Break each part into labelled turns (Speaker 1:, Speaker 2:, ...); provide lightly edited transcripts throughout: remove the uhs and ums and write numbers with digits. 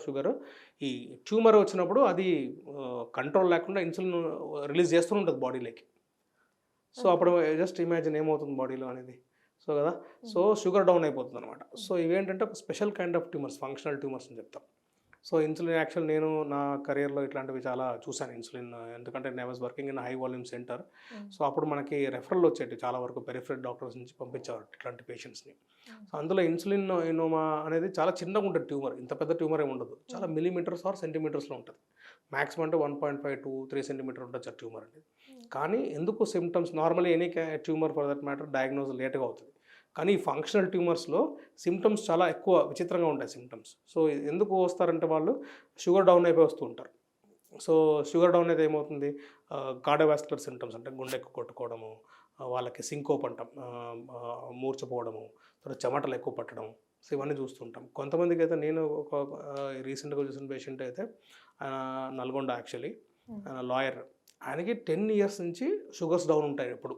Speaker 1: Sugar ఈ tumour వచ్చినప్పుడు అది కంట్రోల్ లేకుండా ఇన్సులిన్ రిలీజ్ చేస్తూ ఉంటుంది బాడీలోకి. So
Speaker 2: okay.
Speaker 1: అప్పుడు జస్ట్ ఇమాజిన్ ఏమవుతుంది బాడీలో అనేది. సో కదా. సో షుగర్ డౌన్ అయిపోతుంది అనమాట. సో ఇవేంటంటే ఒక special kind of tumours, functional tumours అని చెప్తాం. సో ఇన్సులిన్ యాక్చువల్ నేను నా కెరియర్‌లో ఇట్లాంటివి చాలా చూసాను ఇన్సులిన్. ఎందుకంటే I was working in high volume centre.
Speaker 2: హ్మ్.
Speaker 1: సో అప్పుడు మనకి రెఫరల్ వచ్చేటివి చాలా వరకు పెరిఫెరల్ డాక్టర్స్ నుంచి పంపించేవారు ఇట్లాంటి పేషెంట్స్‌ని.
Speaker 2: హ్మ్.
Speaker 1: సో అందులో ఇన్సులిన్ ఇనోమా అనేది చాలా చిన్నగా ఉంటుంది ట్యూమర్. ఇంత పెద్ద ట్యూమర్ ఏమి ఉండదు. చాలా మిల్లీమీటర్స్ ఆర్ సెంటీమీటర్స్‌లో ఉంటుంది. మాక్సిమం అంటే 1.5-3 సెంటీమీటర్ ఉండొచ్చు ఆ ట్యూమర్ అనేది. కానీ ఎందుకు symptoms normally any tumour for that matter diagnose లేట్‌గా అవుతుంది. కానీ ఈ ఫంక్షనల్ ట్యూమర్స్‌లో సిమ్టమ్స్ చాలా ఎక్కువ విచిత్రంగా ఉంటాయి సిమ్టమ్స్. సో ఎందుకు వస్తారంటే వాళ్ళు షుగర్ డౌన్ అయిపోయి వస్తూ ఉంటారు. సో షుగర్ డౌన్ అయితే ఏమవుతుంది, కార్డియోవాస్కులర్ సిమ్టమ్స్ అంటే గుండె ఎక్కువ కొట్టుకోవడము, వాళ్ళకి సింకోప్ అంటాం, మూర్ఛపోవడము, తర్వాత చెమటలు ఎక్కువ పట్టడం. సో ఇవన్నీ చూస్తుంటాం. కొంతమందికి అయితే నేను ఒక రీసెంట్గా చూసిన పేషెంట్ అయితే నల్గొండ యాక్చువల్లీ లాయర్. ఆయనకి 10 ఇయర్స్ నుంచి షుగర్స్ డౌన్ ఉంటాయి ఎప్పుడు.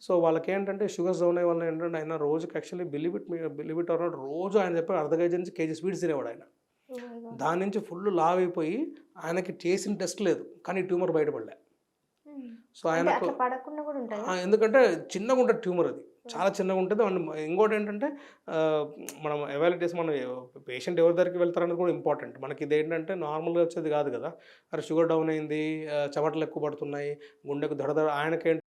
Speaker 1: సో వాళ్ళకేంటంటే షుగర్స్ డౌన్ అయ్యే వల్ల ఏంటంటే ఆయన రోజుకి actually believe it or not రోజు ఆయన చెప్పి అర్ధ కేజీ నుంచి కేజీ స్వీట్స్ తినేవాడు ఆయన.
Speaker 2: Oh my God!
Speaker 1: దాని నుంచి ఫుల్ లావ్ అయిపోయి ఆయనకి చేసిన టెస్ట్ లేదు కానీ ట్యూమర్ బయటపడలే.
Speaker 2: హ్మ్.
Speaker 1: సో
Speaker 2: అంటే
Speaker 1: ఆయనకు
Speaker 2: అట్లా పడకుండా కూడా ఉంటాయా?
Speaker 1: ఎందుకంటే చిన్నగా ఉంటుంది ట్యూమర్ అది. చాలా చిన్నగా ఉంటుంది. అండ్ ఇంకోటి ఏంటంటే మనం ఎవాల్యుయేట్ మనం పేషెంట్ ఎవరి దగ్గరికి వెళ్తారనేది కూడా ఇంపార్టెంట్. మనకి ఇదేంటంటే నార్మల్‌గా వచ్చేది కాదు కదా. అరే షుగర్ డౌన్ అయింది, చెమటలు ఎక్కువ పడుతున్నాయి, గుండెకు దడ దడ ఆయనకేంటి